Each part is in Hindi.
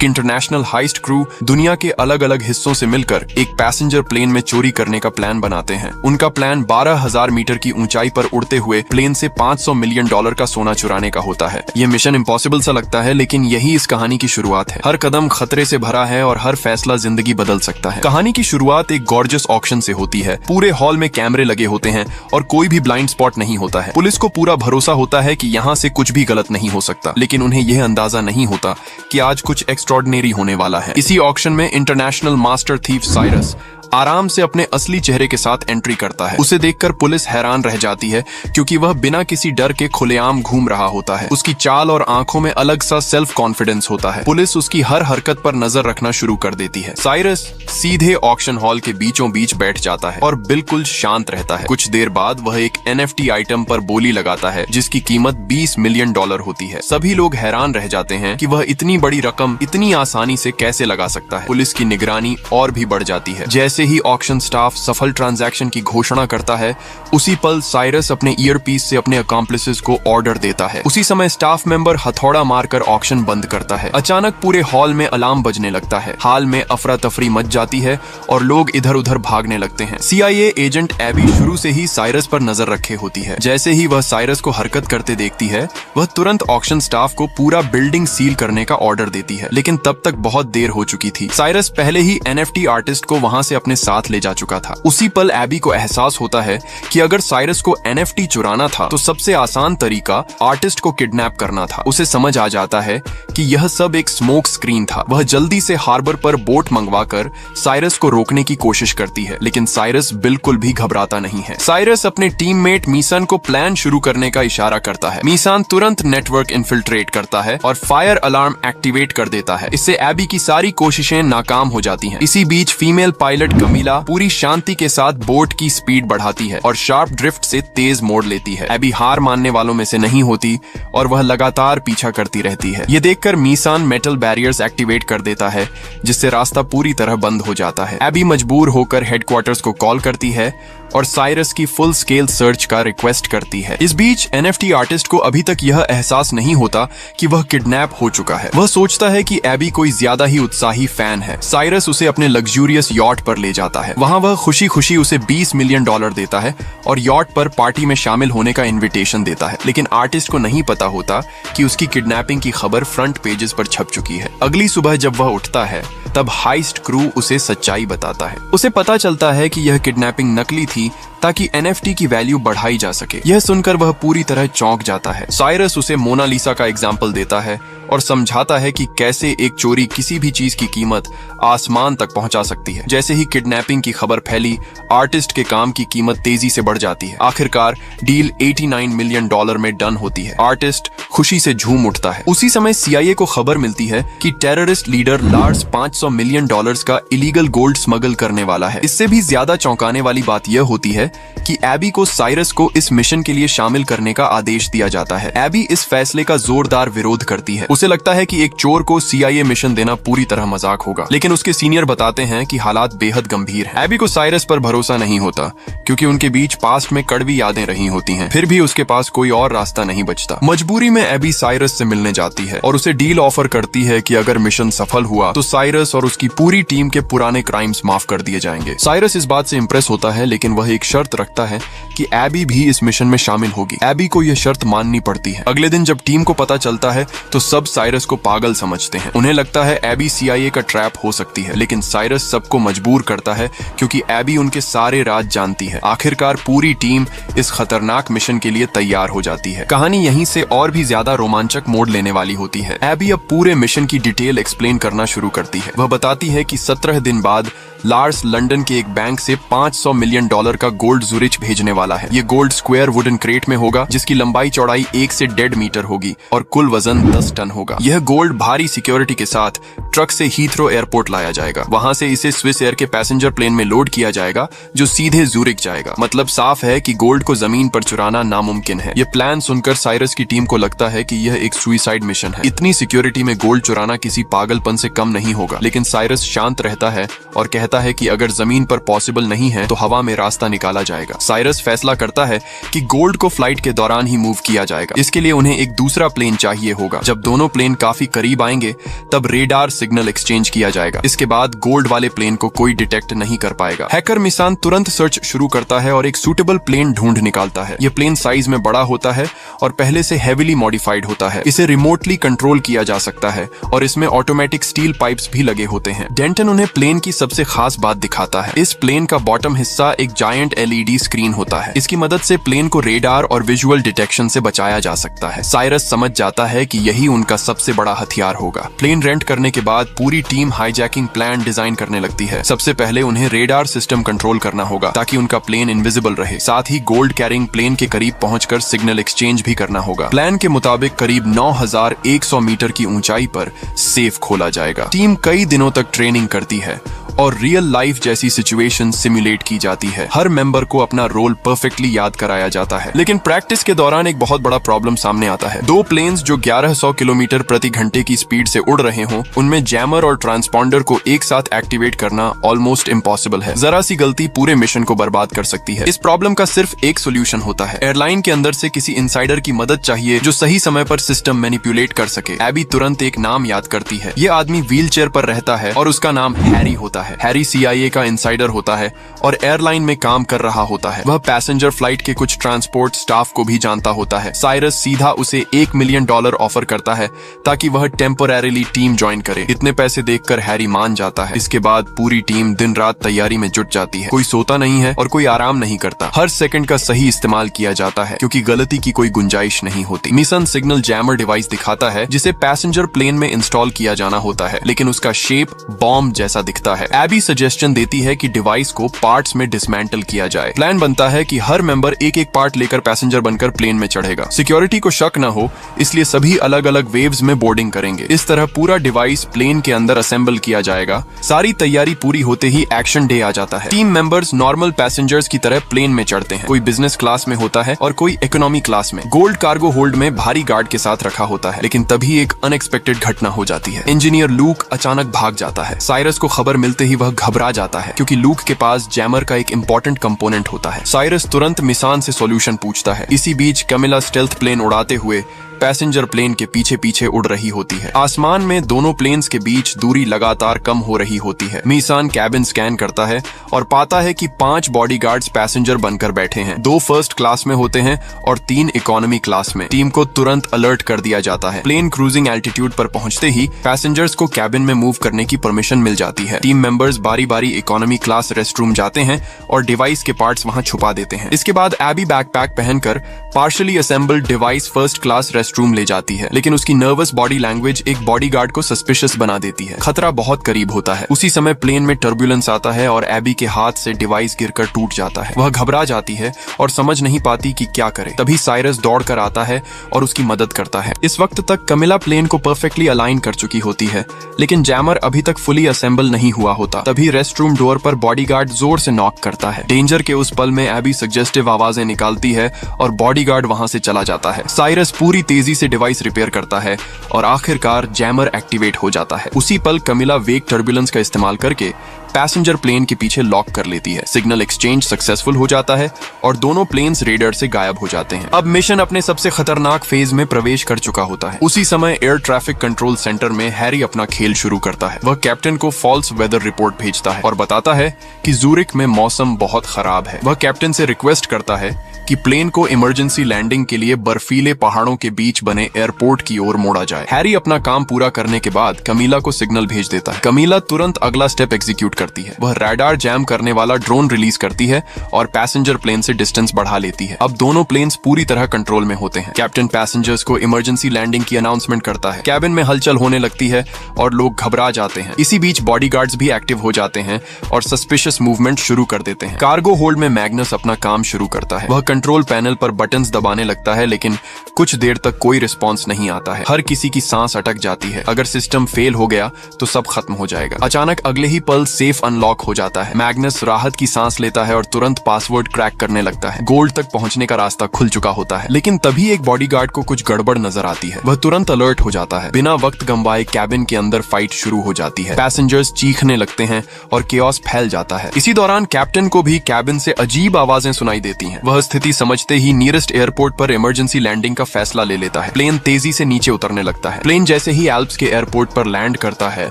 इंटरनेशनल हाइस्ट क्रू दुनिया के अलग अलग हिस्सों से मिलकर एक पैसेंजर प्लेन में चोरी करने का प्लान बनाते हैं। उनका प्लान 12,000 मीटर की ऊंचाई पर उड़ते हुए प्लेन से $500 मिलियन का सोना चुराने का होता है। ये मिशन इम्पॉसिबल सा लगता है, लेकिन यही इस कहानी की शुरुआत है। हर कदम खतरे से भरा है और हर फैसला जिंदगी बदल सकता है। कहानी की शुरुआत एक गॉर्जियस ऑक्शन से होती है। पूरे हॉल में कैमरे लगे होते हैं और कोई भी ब्लाइंड स्पॉट नहीं होता है। पुलिस को पूरा भरोसा होता है कि यहाँ से कुछ भी गलत नहीं हो सकता, लेकिन उन्हें यह अंदाजा नहीं होता कि आज कुछ एक्स्ट्रॉर्डिनरी होने वाला है। इसी ऑक्शन में इंटरनेशनल मास्टर थीफ साइरस आराम से अपने असली चेहरे के साथ एंट्री करता है। उसे देखकर पुलिस हैरान रह जाती है, क्योंकि वह बिना किसी डर के खुलेआम घूम रहा होता है। उसकी चाल और आंखों में अलग सा सेल्फ कॉन्फिडेंस होता है। पुलिस उसकी हर हरकत पर नजर रखना शुरू कर देती है। साइरस सीधे ऑक्शन हॉल के बीचों बीच बैठ जाता है और बिल्कुल शांत रहता है। कुछ देर बाद वह एक NFT आइटम पर बोली लगाता है, जिसकी कीमत $20 मिलियन होती है। सभी लोग हैरान रह जाते हैं कि वह इतनी बड़ी रकम इतनी आसानी से कैसे लगा सकता है। पुलिस की निगरानी और भी बढ़ जाती है। जैसे ही ऑक्शन स्टाफ सफल ट्रांजैक्शन की घोषणा करता है, उसी पल साइरस अपने ईयरपीस से अपने अकॉम्प्लिसेस को ऑर्डर देता है। उसी समय स्टाफ मेंबर हथौड़ा मारकर ऑक्शन बंद करता है। अचानक पूरे हॉल में अलार्म बजने लगता है। हाल में अफरा तफरी मच जाती है और लोग इधर उधर भागने लगते हैं। CIA एजेंट एबी शुरू से ही साइरस पर नजर रखे होती है। जैसे ही वह साइरस को हरकत करते देखती है, वह तुरंत ऑक्शन स्टाफ को पूरा बिल्डिंग सील करने का ऑर्डर देती है। लेकिन तब तक बहुत देर हो चुकी थी। साइरस पहले ही NFT आर्टिस्ट को वहां से अपने साथ ले जा चुका था। उसी पल एबी को एहसास होता है कि अगर साइरस को NFT चुराना था तो सबसे आसान तरीका आर्टिस्ट को किडनैप करना था। उसे समझ आ जाता है कि यह सब एक स्मोक स्क्रीन था। वह जल्दी से हार्बर पर बोट मंगवाकर साइरस को रोकने की कोशिश करती है, लेकिन साइरस बिल्कुल भी घबराता नहीं है। साइरस अपने टीममेट मीसान को प्लान शुरू करने का इशारा करता है। मीसान तुरंत नेटवर्क इन्फिल्ट्रेट करता है और फायर अलार्म एक्टिवेट कर देता है। इससे एबी की सारी कोशिशें नाकाम हो जाती हैं। इसी बीच फीमेल पायलट कमीला पूरी शांति के साथ बोट की स्पीड बढ़ाती है और शार्प ड्रिफ्ट से तेज मोड़ लेती है। एबी हार मानने वालों में से नहीं होती और वह लगातार पीछा करती रहती है। ये देखकर मीसान मेटल बैरियर्स एक्टिवेट कर देता है, जिससे रास्ता पूरी तरह बंद हो जाता है। एबी मजबूर होकर हेडक्वार्टर्स को कॉल करती है और साइरस की फुल स्केल सर्च का रिक्वेस्ट करती है। इस बीच NFT आर्टिस्ट को अभी तक यह एहसास नहीं होता कि वह किडनैप हो चुका है। वह सोचता है कि एबी कोई ज्यादा ही उत्साही फैन है। साइरस उसे अपने लग्जूरियस यॉट पर ले जाता है। वहां वह खुशी खुशी उसे $20 मिलियन देता है और यॉट पर पार्टी में शामिल होने का इन्विटेशन देता है। लेकिन आर्टिस्ट को नहीं पता होता कि उसकी किडनैपिंग की खबर फ्रंट पेजेस पर छप चुकी है। अगली सुबह जब वह उठता है, तब हाइस्ट क्रू उसे सच्चाई बताता है। उसे पता चलता है कि यह किडनैपिंग नकली थी ताकि NFT की वैल्यू बढ़ाई जा सके। यह सुनकर वह पूरी तरह चौंक जाता है। साइरस उसे मोनालिसा का एग्जाम्पल देता है और समझाता है कि कैसे एक चोरी किसी भी चीज की कीमत आसमान तक पहुंचा सकती है। जैसे ही किडनैपिंग की खबर फैली, आर्टिस्ट के काम की कीमत तेजी से बढ़ जाती है। आखिरकार डील $89 मिलियन में डन होती है। आर्टिस्ट खुशी से झूम उठता है। उसी समय CIA को खबर मिलती है कि टेररिस्ट लीडर लार्स $500 मिलियन का इलीगल गोल्ड स्मगल करने वाला है। इससे भी ज्यादा चौंकाने वाली बात यह होती है कि एबी को साइरस को इस मिशन के लिए शामिल करने का आदेश दिया जाता है। एबी इस फैसले का जोरदार विरोध करती है। उसे लगता है कि एक चोर को CIA मिशन देना पूरी तरह मजाक होगा, लेकिन उसके सीनियर बताते हैं कि हालात बेहद गंभीर हैं। एबी को साइरस पर भरोसा नहीं होता, क्योंकि उनके बीच पास्ट में कड़वी यादें रही होती हैं। फिर भी उसके पास कोई और रास्ता नहीं बचता। मजबूरी में एबी साइरस से मिलने जाती है और उसे डील ऑफर करती है कि अगर मिशन सफल हुआ तो साइरस और उसकी पूरी टीम के पुराने क्राइम्स माफ कर दिए जाएंगे। साइरस इस बात से इंप्रेस होता है, लेकिन वह एक शर्त रखता है कि एबी भी इस मिशन में शामिल होगी। एबी को यह शर्त माननी पड़ती है। अगले दिन जब टीम को पता चलता है तो सब साइरस को पागल समझते हैं। उन्हें लगता है एबी CIA का ट्रैप हो सकती है, लेकिन साइरस सबको मजबूर करता है, क्योंकि एबी उनके सारे राज जानती है। आखिरकार पूरी टीम इस खतरनाक मिशन के लिए तैयार हो जाती है। कहानी यहीं से और भी ज्यादा रोमांचक मोड़ लेने वाली होती है। एबी अब पूरे मिशन की डिटेल एक्सप्लेन करना शुरू करती है। वह बताती है कि 17 दिन बाद लार्स लंदन के एक बैंक से $500 मिलियन का गोल्ड जुरिच भेजने वाला है। ये गोल्ड स्क्वायर वुडन क्रेट में होगा, जिसकी लंबाई चौड़ाई 1 से 1.5 मीटर होगी और कुल वजन 10 टन होगा। यह गोल्ड भारी सिक्योरिटी के साथ ट्रक से हीथ्रो एयरपोर्ट लाया जाएगा। वहां से इसे स्विस एयर के पैसेंजर प्लेन में लोड किया जाएगा, जो सीधे जूरिक जाएगा। मतलब साफ है कि गोल्ड को जमीन पर चुराना नामुमकिन है। ये प्लान सुनकर साइरस की टीम को लगता है कि यह एक सुइसाइड मिशन है। इतनी सिक्योरिटी में गोल्ड चुराना किसी पागलपन से कम नहीं होगा। लेकिन साइरस शांत रहता है और कहता है कि अगर जमीन पर पॉसिबल नहीं है तो हवा में रास्ता निकाला जाएगा। साइरस फैसला करता है कि गोल्ड को फ्लाइट के दौरान ही मूव किया जाएगा। इसके लिए उन्हें एक दूसरा प्लेन चाहिए होगा। जब दोनों प्लेन काफी करीब आएंगे, तब रेडार सिग्नल एक्सचेंज किया जाएगा। इसके बाद गोल्ड वाले प्लेन को कोई डिटेक्ट नहीं कर पाएगा। हैकर मिसान तुरंत सर्च शुरू करता है और एक सूटेबल प्लेन ढूंढ निकालता है। यह प्लेन साइज में बड़ा होता है और पहले से हेवीली मॉडिफाइड होता है। इसे रिमोटली कंट्रोल किया जा सकता है और इसमें ऑटोमेटिक स्टील पाइप्स भी लगे होते हैं। डेंटन उन्हें प्लेन की सबसे खास बात दिखाता है। इस प्लेन का बॉटम हिस्सा एक जायंट एलईडी स्क्रीन होता है। इसकी मदद से प्लेन को रेडार और विजुअल डिटेक्शन से बचाया जा सकता है। साइरस समझ जाता है कि यही उनका सबसे बड़ा हथियार होगा। प्लेन रेंट करने के बाद पूरी टीम हाईजैकिंग प्लान डिजाइन करने लगती है। सबसे पहले उन्हें रेडार सिस्टम कंट्रोल करना होगा ताकि उनका प्लेन इनविजिबल रहे। साथ ही गोल्ड कैरिंग प्लेन के करीब पहुंचकर सिग्नल एक्सचेंज भी करना होगा। प्लान के मुताबिक करीब 9100 मीटर की ऊंचाई पर सेफ खोला जाएगा। टीम कई दिनों तक ट्रेनिंग करती है और रियल लाइफ जैसी सिचुएशन सिमुलेट की जाती है। हर मेंबर को अपना रोल परफेक्टली याद कराया जाता है। लेकिन प्रैक्टिस के दौरान एक बहुत बड़ा प्रॉब्लम सामने आता है। दो प्लेन्स जो 1100 किलोमीटर प्रति घंटे की स्पीड से उड़ रहे हों, उनमें जैमर और ट्रांसपॉन्डर को एक साथ एक्टिवेट करना ऑलमोस्ट इम्पॉसिबल है। जरा सी गलती पूरे मिशन को बर्बाद कर सकती है। इस प्रॉब्लम का सिर्फ एक सोल्यूशन होता है। एयरलाइन के अंदर से किसी इनसाइडर की मदद चाहिए जो सही समय पर सिस्टम मैनिपुलेट कर सके। एबी तुरंत एक नाम याद करती है। ये आदमी व्हील चेयर पर रहता है और उसका नाम हैरी होता है। हैरी CIA का इंसाइडर होता है और एयरलाइन में काम कर रहा होता है। वह पैसेंजर फ्लाइट के कुछ ट्रांसपोर्ट स्टाफ को भी जानता होता है। साइरस सीधा उसे $1 मिलियन ऑफर करता है ताकि वह टेम्पोरेरीली टीम ज्वाइन करे। इतने पैसे देखकर हैरी मान जाता है। इसके बाद पूरी टीम दिन रात तैयारी में जुट जाती है। कोई सोता नहीं है और कोई आराम नहीं करता। हर सेकंड का सही इस्तेमाल किया जाता है क्योंकि गलती की कोई गुंजाइश नहीं होती। मिशन सिग्नल जैमर डिवाइस दिखाता है जिसे पैसेंजर प्लेन में इंस्टॉल किया जाना होता है, लेकिन उसका शेप बॉम्ब जैसा दिखता है। एबी सजेशन देती है कि डिवाइस को पार्ट्स में डिसमेंटल किया जाए। प्लान बनता है कि हर मेंबर एक एक पार्ट लेकर पैसेंजर बनकर प्लेन में चढ़ेगा। सिक्योरिटी को शक न हो इसलिए सभी अलग अलग वेव्स में बोर्डिंग करेंगे। इस तरह पूरा डिवाइस प्लेन के अंदर असेंबल किया जाएगा। सारी तैयारी पूरी होते ही एक्शन डे आ जाता है। टीम मेंबर्स नॉर्मल पैसेंजर्स की तरह प्लेन में चढ़ते हैं। कोई बिजनेस क्लास में होता है और कोई इकोनॉमी क्लास में। गोल्ड कार्गो होल्ड में भारी गार्ड के साथ रखा होता है, लेकिन तभी एक अनएक्सपेक्टेड घटना हो जाती है। इंजीनियर लूक अचानक भाग जाता है। साइरस को खबर मिलते ही वह घबरा जाता है क्योंकि लूक के पास जैमर का एक इंपॉर्टेंट कंपोनेंट होता है। साइरस तुरंत मिसान से सॉल्यूशन पूछता है। इसी बीच कमिला स्टेल्थ प्लेन उड़ाते हुए पैसेंजर प्लेन के पीछे पीछे उड़ रही होती है। आसमान में दोनों प्लेन्स के बीच दूरी लगातार कम हो रही होती है। मिसान कैबिन स्कैन करता है और पाता है कि 5 बॉडीगार्ड्स पैसेंजर बनकर बैठे हैं। 2 फर्स्ट क्लास में होते हैं और 3 इकोनॉमी क्लास में। टीम को तुरंत अलर्ट कर दिया जाता है। प्लेन क्रूजिंग एल्टीट्यूड पर पहुंचते ही पैसेंजर्स को कैबिन में मूव करने की परमिशन मिल जाती है। टीम मेंबर्स बारी बारी इकोनॉमी क्लास रेस्ट रूम जाते हैं और डिवाइस के पार्ट्स वहां छुपा देते हैं। इसके बाद एबी बैकपैक पहनकर partially assembled device first class rest room ले जाती है, लेकिन उसकी नर्वस बॉडी लैंग्वेज एक बॉडीगार्ड को सस्पिशियस बना देती है। खतरा बहुत करीब होता है। उसी समय प्लेन में टर्बुलेंस आता है और एबी के हाथ से डिवाइस गिरकर टूट जाता है। वह घबरा जाती है और समझ नहीं पाती कि क्या करे। तभी साइरस दौड़कर आता है और उसकी मदद करता है। इस वक्त तक कमिला प्लेन को परफेक्टली अलाइन कर चुकी होती है, लेकिन जैमर अभी तक फुली असेंबल नहीं हुआ होता। तभी रेस्ट रूम डोर पर बॉडीगार्ड जोर से नॉक करता है। डेंजर के उस पल में एबी सजेस्टिव आवाजें निकालती है और बॉडीगार्ड वहां से चला जाता है। साइरस पूरी तेजी से डिवाइस रिपेयर करता है और आखिरकार जैमर एक्टिवेट हो जाता है। उसी पल कमिला वेग टर्बुलेंस का इस्तेमाल करके पैसेंजर प्लेन के पीछे लॉक कर लेती है। सिग्नल एक्सचेंज सक्सेसफुल हो जाता है और दोनों प्लेन्स रेडर से गायब हो जाते हैं। अब मिशन अपने सबसे खतरनाक फेज में प्रवेश कर चुका होता है। उसी समय एयर ट्रैफिक कंट्रोल सेंटर में हैरी अपना खेल शुरू करता है। वह कैप्टन को फॉल्स वेदर रिपोर्ट भेजता है और बताता है कि ज़ूरिक में मौसम बहुत खराब है। वह कैप्टन से रिक्वेस्ट करता है कि प्लेन को इमरजेंसी लैंडिंग के लिए बर्फीले पहाड़ों के बीच बने एयरपोर्ट की ओर मोड़ा जाए। हैरी अपना काम पूरा करने के बाद कमीला को सिग्नल भेज देता है। कमीला तुरंत अगला स्टेप एग्जीक्यूट करती है। वह रडार जैम करने वाला ड्रोन रिलीज करती है और पैसेंजर प्लेन से डिस्टेंस बढ़ा लेती है। अब दोनों प्लेन्स पूरी तरह कंट्रोल में होते हैं। कैप्टन पैसेंजर्स को इमरजेंसी लैंडिंग की अनाउंसमेंट करता है। कैबिन में हलचल होने लगती है और लोग घबरा जाते हैं। इसी बीच बॉडीगार्ड्स भी एक्टिव हो जाते हैं और सस्पिशियस मूवमेंट शुरू कर देते हैं। कार्गो होल्ड में मैग्नस अपना काम शुरू करता है। वह कंट्रोल पैनल पर बटन्स दबाने लगता है, लेकिन कुछ देर तक कोई रिस्पॉन्स नहीं आता है। हर किसी की सांस अटक जाती है। अगर सिस्टम फेल हो गया तो सब खत्म हो जाएगा। अचानक अगले ही पल सेफ अनलॉक हो जाता है। मैग्नस राहत की सांस लेता है और तुरंत पासवर्ड क्रैक करने लगता है। गोल्ड तक पहुंचने का रास्ता खुल चुका होता है, लेकिन तभी एक बॉडीगार्ड को कुछ गड़बड़ नजर आती है। वह तुरंत अलर्ट हो जाता है। बिना वक्त गंवाए कैबिन के अंदर फाइट शुरू हो जाती है। पैसेंजर्स चीखने लगते हैं और केओस फैल जाता है। इसी दौरान कैप्टन को भी कैबिन से अजीब आवाजें सुनाई देती हैं। वह स्थिति समझते ही नियरेस्ट एयरपोर्ट पर इमरजेंसी लैंडिंग का फैसला ले लेता है। प्लेन तेजी से नीचे उतरने लगता है। प्लेन जैसे ही एल्प्स के एयरपोर्ट पर लैंड करता है,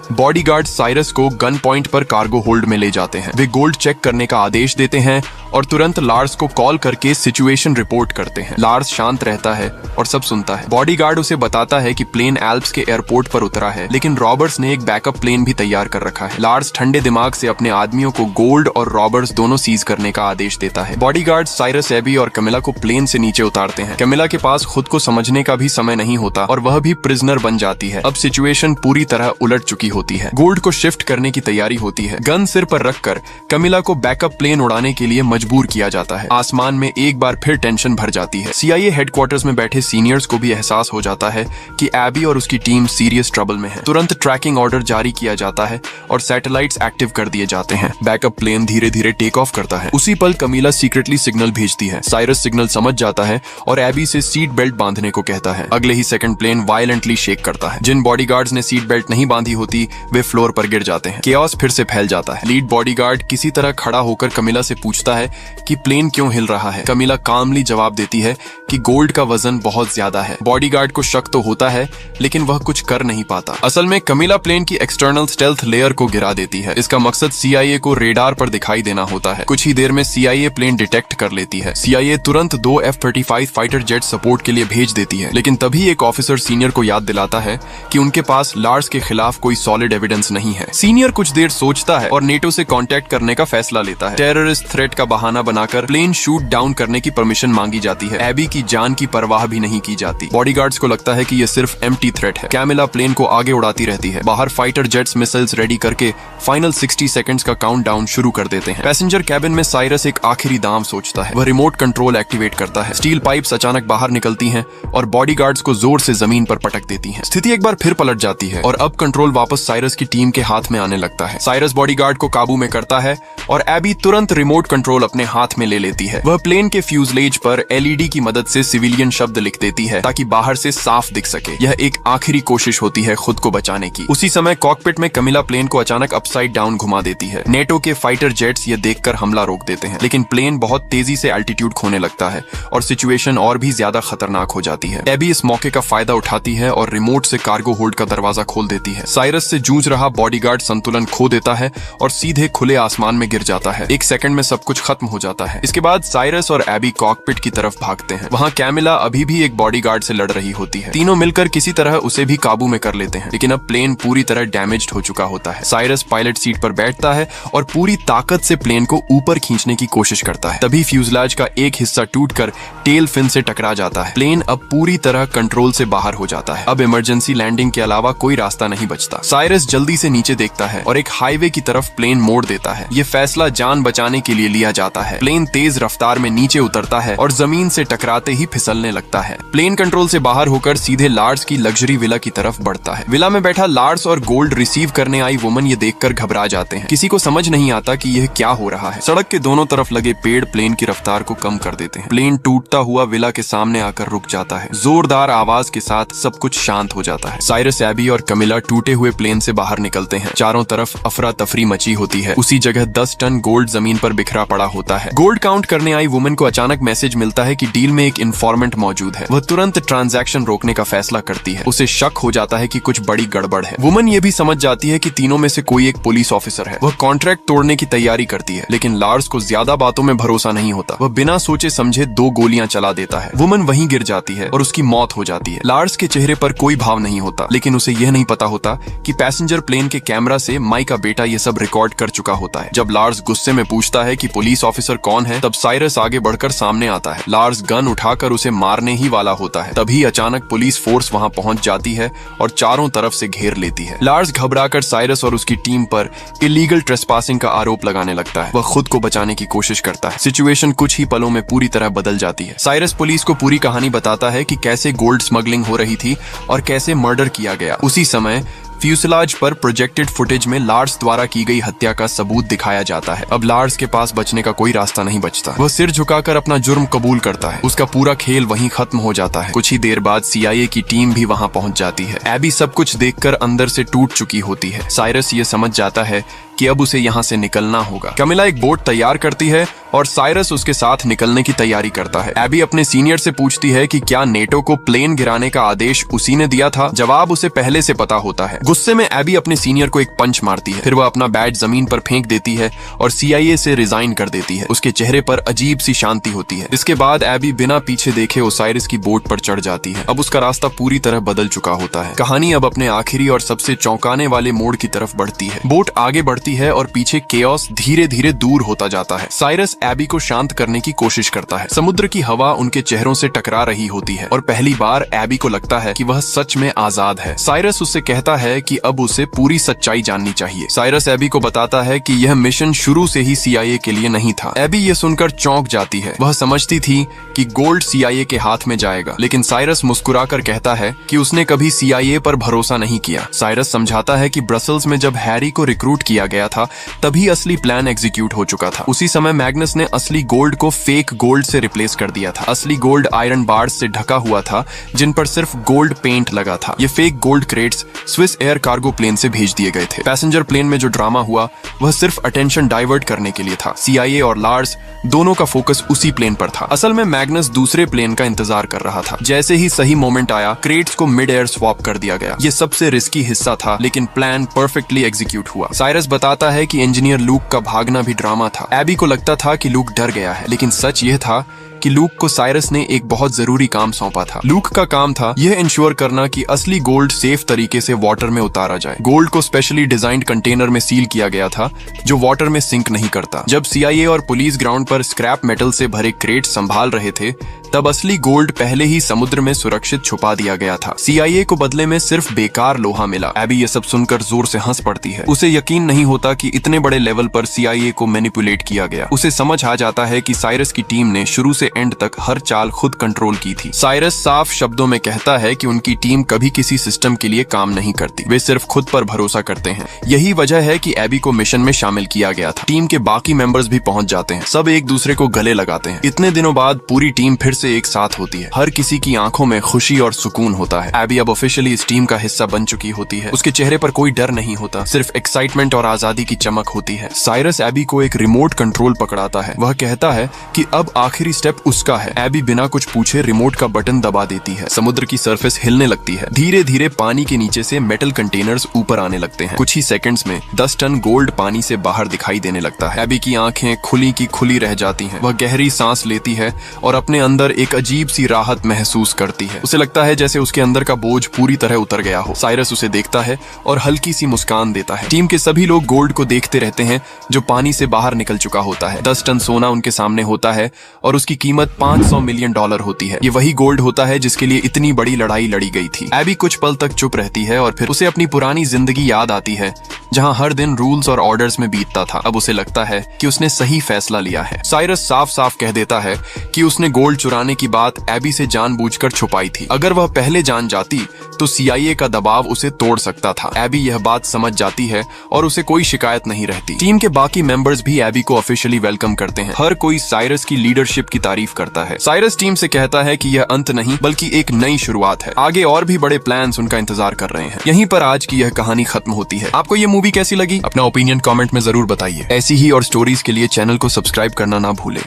बॉडीगार्ड साइरस को गन पॉइंट पर कार्गो होल्ड में ले जाते हैं। वे गोल्ड चेक करने का आदेश देते हैं और तुरंत लार्स को कॉल करके सिचुएशन रिपोर्ट करते हैं। लार्स शांत रहता है और सब सुनता है। बॉडीगार्ड उसे बताता है कि प्लेन एल्प्स के एयरपोर्ट पर उतरा है, लेकिन रॉबर्ट्स ने एक बैकअप प्लेन भी तैयार कर रखा है। लार्स ठंडे दिमाग से अपने आदमियों को गोल्ड और रॉबर्ट्स दोनों सीज करने का आदेश देता है। बॉडीगार्ड साइरस, एबी और कैमिला को प्लेन से नीचे उतारते हैं। कैमिला के पास खुद को समझने का भी समय नहीं होता और वह भी प्रिजनर बन जाती है। अब सिचुएशन पूरी तरह उलट चुकी होती है। गोल्ड को शिफ्ट करने की तैयारी होती है। गन सिर पर रखकर कैमिला को बैकअप प्लेन उड़ाने के लिए मजबूर किया जाता है। आसमान में एक बार फिर टेंशन भर जाती है। CIA हेडक्वार्टर्स में बैठे सीनियर्स को भी एहसास हो जाता है कि एबी और उसकी टीम सीरियस ट्रबल में है। तुरंत ट्रैकिंग ऑर्डर जारी किया जाता है और सैटेलाइट्स एक्टिव कर दिए जाते हैं। बैकअप प्लेन धीरे धीरे टेक ऑफ करता है। उसी पल कैमिला सीक्रेटली सिग्नल भेजती है। साइरस सिग्नल समझ जाता है और एबी से सीट बेल्ट बांधने को कहता है। अगले ही सेकंड प्लेन वायलेंटली शेक करता है। जिन बॉडीगार्ड्स ने सीट बेल्ट नहीं बांधी होती वे फ्लोर पर गिर जाते हैं। केओस फिर से फैल जाता है। लीड बॉडीगार्ड किसी तरह खड़ा होकर कैमिला से पूछता है कि प्लेन क्यों हिल रहा है। कैमिला कामली जवाब देती है कि गोल्ड का वजन बहुत ज्यादा है। बॉडीगार्ड को शक तो होता है, लेकिन वह कुछ कर नहीं पाता। असल में कैमिला प्लेन की एक्सटर्नल स्टेल्थ लेयर को गिरा देती है। इसका मकसद CIA को रेडार पर दिखाई देना होता है। कुछ ही देर में CIA प्लेन डिटेक्ट कर लेती है। CIA तुरंत 2 F-35 फाइटर जेट सपोर्ट के लिए भेज देती है, लेकिन तभी एक ऑफिसर सीनियर को याद दिलाता है कि उनके पास लार्स के खिलाफ कोई सॉलिड एविडेंस नहीं है। सीनियर कुछ देर सोचता है और नेटो से कांटेक्ट करने का फैसला लेता है। टेररिस्ट थ्रेट का बहाना बनाकर प्लेन शूट डाउन करने की परमिशन मांगी जाती है। एबी की जान की परवाह भी नहीं की जाती। बॉडीगार्ड्स को लगता है कि यह सिर्फ एम्प्टी थ्रेट है। कैमिला प्लेन को आगे उड़ाती रहती है। बाहर फाइटर जेट्स मिसाइल्स रेडी करके फाइनल 60 सेकंड्स का काउंटडाउन शुरू कर देते हैं। पैसेंजर कैबिन में साइरस एक आखिरी दांव सोचता है। वह रिमोट कंट्रोल एक्टिवेट करता है। स्टील पाइप्स अचानक बाहर निकलती हैं और बॉडीगार्ड्स को जोर से जमीन पर पटक देती हैं। स्थिति एक बार फिर पलट जाती है और अब कंट्रोल वापस साइरस की टीम के हाथ में आने लगता है। साइरस बॉडीगार्ड को काबू में करता है और एबी तुरंत रिमोट कंट्रोल अपने हाथ में ले लेती है। वह प्लेन के फ्यूजलेज पर LED की मदद से सिविलियन शब्द लिख देती है ताकि बाहर से साफ दिख सके। यह एक आखिरी कोशिश होती है खुद को बचाने की। उसी समय कॉकपिट में कैमिला प्लेन को अचानक अपसाइड डाउन घुमा देती है। नेटो के फाइटर जेट्स ये देखकर हमला रोक देते हैं, लेकिन प्लेन बहुत तेजी से एल्टीट्यूड खोने लगता है और सिचुएशन और भी ज्यादा खतरनाक हो जाती है। एबी इस मौके का फायदा उठाती है और रिमोट से कार्गो होल्ड का दरवाजा खोल देती है। साइरस से जूझ रहा बॉडीगार्ड संतुलन खो देता है और सीधे खुले आसमान में गिर जाता है। एक सेकंड में सब कुछ खत्म हो जाता है। इसके बाद साइरस और एबी कॉकपिट की तरफ भागते हैं। वहां कैमिला अभी भी एक बॉडीगार्ड से लड़ रही होती है। तीनों मिलकर किसी तरह उसे भी काबू में कर लेते हैं, लेकिन अब प्लेन पूरी तरह डैमेज्ड हो चुका होता है। साइरस पायलट सीट पर बैठता है और पूरी ताकत से प्लेन को ऊपर खींचने की कोशिश करता है। तभी फ्यूजलाज का एक हिस्सा टूटकर टेल फिन से टकरा जाता है। प्लेन अब पूरी तरह कंट्रोल से बाहर हो जाता है। अब इमरजेंसी लैंडिंग के अलावा कोई रास्ता नहीं बचता। साइरस जल्दी से नीचे देखता है और एक हाईवे की तरफ प्लेन मोड़ देता है। ये फैसला जान बचाने के लिए लिया जाता है। प्लेन तेज रफ्तार में नीचे उतरता है और जमीन से टकराते ही फिसलने लगता है। प्लेन कंट्रोल से बाहर होकर सीधे लार्स की लग्जरी विला की तरफ बढ़ता है। विला में बैठा लार्स और गोल्ड रिसीव करने आई वुमन ये देखकर घबरा जाते हैं। किसी को समझ नहीं आता कि यह क्या हो रहा है। सड़क के दोनों तरफ लगे पेड़ प्लेन की रफ्तार को कम कर देते हैं। प्लेन टूटता हुआ विला के सामने आकर रुक जाता है। जोरदार आवाज के साथ सब कुछ शांत हो जाता है। साइरस, एबी और कैमिला टूटे हुए प्लेन से बाहर निकलते हैं। चारों तरफ अफरा तफरी मची होती है। उसी जगह 10 टन गोल्ड जमीन पर बिखरा पड़ा होता है। गोल्ड काउंट करने आई वुमन को अचानक मैसेज मिलता है कि डील में एक इन्फॉर्मेंट मौजूद है। वह तुरंत ट्रांजैक्शन रोकने का फैसला करती है। उसे शक हो जाता है कि कुछ बड़ी गड़बड़ है। वुमन ये भी समझ जाती है कि तीनों में से कोई एक पुलिस ऑफिसर है। वह कॉन्ट्रैक्ट तोड़ने की तैयारी करती है, लेकिन लार्स को ज्यादा बातों में भरोसा नहीं होता। वह बिना सोचे समझे 2 गोलियां चला देता है। वुमन वहीं गिर जाती है और उसकी मौत हो जाती है। लार्स के चेहरे पर कोई भाव नहीं होता, लेकिन उसे यह नहीं पता होता कि पैसेंजर प्लेन के कैमरा से माइक का बेटा ये सब रिकॉर्ड कर चुका होता है। जब लार्स गुस्से में पूछता है कि पुलिस ऑफिसर कौन है, तब साइरस आगे बढ़कर सामने आता है। लार्स गन उठाकर उसे मारने ही वाला होता है। तभी अचानक पुलिस फोर्स वहां पहुंच जाती है और चारों तरफ से घेर लेती है। लार्स घबराकर साइरस और उसकी टीम पर इलीगल ट्रेसपासिंग का आरोप लगाने लगता है। वह खुद को बचाने की कोशिश करता है। सिचुएशन कुछ ही पलों में पूरी तरह बदल जाती है। साइरस पुलिस को पूरी कहानी बताता है कि कैसे गोल्ड स्मगलिंग हो रही थी और कैसे मर्डर किया गया। उसी समय फ्यूसलाज पर प्रोजेक्टेड फुटेज में लार्स द्वारा की गई हत्या का सबूत दिखाया जाता है। अब लार्स के पास बचने का कोई रास्ता नहीं बचता। वह सिर झुकाकर अपना जुर्म कबूल करता है। उसका पूरा खेल वहीं खत्म हो जाता है। कुछ ही देर बाद CIA की टीम भी वहां पहुंच जाती है। एबी सब कुछ देखकर अंदर से टूट चुकी होती है। साइरस ये समझ जाता है कि अब उसे यहाँ से निकलना होगा। कमिला एक बोट तैयार करती है और साइरस उसके साथ निकलने की तैयारी करता है। एबी अपने सीनियर से पूछती है कि क्या नेटो को प्लेन गिराने का आदेश उसी ने दिया था। जवाब उसे पहले से पता होता है। गुस्से में एबी अपने सीनियर को एक पंच मारती है। फिर वह अपना बैट जमीन पर फेंक देती है और CIA से रिजाइन कर देती है। उसके चेहरे पर अजीब सी शांति होती है। इसके बाद एबी बिना पीछे देखे ओसाइरिस की बोट पर चढ़ जाती है। अब उसका रास्ता पूरी तरह बदल चुका होता है। कहानी अब अपने आखिरी और सबसे चौंकाने वाले मोड़ की तरफ बढ़ती है। बोट आगे बढ़ती है और पीछे केओस धीरे धीरे दूर होता जाता है। साइरस एबी को शांत करने की कोशिश करता है। समुद्र की हवा उनके चेहरों से टकरा रही होती है और पहली बार एबी को लगता है कि वह सच में आजाद है। साइरस उससे कहता है कि अब उसे पूरी सच्चाई जाननी चाहिए। साइरस एबी को बताता है कि यह मिशन शुरू से ही CIA के लिए नहीं था। एबी ये सुनकर चौंक जाती है। वह समझती थी कि गोल्ड CIA के हाथ में जाएगा, लेकिन साइरस मुस्कुराकर कहता है कि उसने कभी CIA पर भरोसा नहीं किया। साइरस समझाता है कि ब्रसल्स में जब हैरी को रिक्रूट किया गया था तभी असली प्लान एग्जीक्यूट हो चुका था। उसी समय मैग्नस ने असली गोल्ड को फेक गोल्ड से रिप्लेस कर दिया था। असली गोल्ड आयरन बार्स से ढका हुआ था जिन पर सिर्फ गोल्ड पेंट लगा था। ये fake gold crates Swiss air cargo plane से भेज दिए गए थे। पैसेंजर प्लेन में जो ड्रामा हुआ वह सिर्फ अटेंशन डाइवर्ट करने के लिए था। CIA और लार्स दोनों का फोकस उसी प्लेन पर था। असल में मैग्नस दूसरे प्लेन का इंतजार कर रहा था। जैसे ही सही मोमेंट आया, क्रेट्स को मिड एयर स्वैप कर दिया गया। ये सबसे रिस्की हिस्सा था, लेकिन प्लान परफेक्टली एग्जीक्यूट हुआ। साइरस बताता है कि इंजीनियर लूक का भागना भी ड्रामा था। एबी को लगता था कि लूक डर गया है, लेकिन सच यह था कि लूक को साइरस ने एक बहुत जरूरी काम सौंपा था। लूक का काम था यह इंश्योर करना कि असली गोल्ड सेफ तरीके से वाटर में उतारा जाए। गोल्ड को स्पेशली डिजाइंड कंटेनर में सील किया गया था जो वाटर में सिंक नहीं करता। जब CIA और पुलिस ग्राउंड पर स्क्रैप मेटल से भरे क्रेट संभाल रहे थे, तब असली गोल्ड पहले ही समुद्र में सुरक्षित छुपा दिया गया था। CIA को बदले में सिर्फ बेकार लोहा मिला। एबी ये सब सुनकर जोर से हंस पड़ती है। उसे यकीन नहीं होता कि इतने बड़े लेवल पर CIA को मैनिपुलेट किया गया। उसे समझ आ जाता है कि साइरस की टीम ने शुरू से एंड तक हर चाल खुद कंट्रोल की थी। साइरस साफ शब्दों में कहता है कि उनकी टीम कभी किसी सिस्टम के लिए काम नहीं करती। वे सिर्फ खुद पर भरोसा करते हैं। यही वजह है कि एबी को मिशन में शामिल किया गया था। टीम के बाकी मेंबर्स भी पहुंच जाते हैं। सब एक दूसरे को गले लगाते हैं। इतने दिनों बाद पूरी टीम फिर से एक साथ होती है। हर किसी की आंखों में खुशी और सुकून होता है। एबी अब ऑफिशियली इस टीम का हिस्सा बन चुकी होती है। उसके चेहरे पर कोई डर नहीं होता, सिर्फ एक्साइटमेंट और आजादी की चमक होती है। साइरस एबी को एक रिमोट कंट्रोल पकड़ाता है। वह कहता है कि अब आखिरी स्टेप उसका है। एबी बिना कुछ पूछे रिमोट का बटन दबा देती है। समुद्र की सरफेस हिलने लगती है। धीरे धीरे पानी के नीचे से मेटल कंटेनर्स ऊपर आने लगते हैं। कुछ ही सेकंड्स में 10 टन गोल्ड पानी से बाहर दिखाई देने लगता है। एबी की आंखें खुली की खुली रह जाती हैं। वह गहरी सांस लेती है और अपने अंदर एक अजीब सी राहत महसूस करती है। उसे लगता है जैसे उसके अंदर का बोझ पूरी तरह उतर गया हो। साइरस उसे देखता है और हल्की सी मुस्कान देता है। टीम के सभी लोग गोल्ड को देखते रहते हैं जो पानी से बाहर निकल चुका होता है। 10 टन सोना उनके सामने होता है और उसकी कीमत $500 मिलियन होती है। ये वही गोल्ड होता है जिसके लिए इतनी बड़ी लड़ाई लड़ी गई थी। एबी कुछ पल तक चुप रहती है और फिर उसे अपनी पुरानी जिंदगी याद आती है जहां हर दिन रूल्स और ऑर्डर्स में बीतता था। अब उसे लगता है कि उसने सही फैसला लिया है। साइरस साफ साफ कह देता है कि उसने गोल्ड चुराने की बात एबी से जानबूझकर छुपाई थी। अगर वह पहले जान जाती तो CIA का दबाव उसे तोड़ सकता था। एबी यह बात समझ जाती है और उसे कोई शिकायत नहीं रहती। टीम के बाकी मेंबर्स भी एबी को ऑफिशियली वेलकम करते हैं। हर कोई साइरस की लीडरशिप की तारीफ करता है। साइरस टीम से कहता है कि यह अंत नहीं बल्कि एक नई शुरुआत है। आगे और भी बड़े प्लान्स उनका इंतजार कर रहे हैं। यहीं पर आज की यह कहानी खत्म होती है। आपको ये मूवी कैसी लगी? अपना ओपिनियन कमेंट में जरूर बताइए। ऐसी ही और स्टोरीज के लिए चैनल को सब्सक्राइब करना ना भूलें।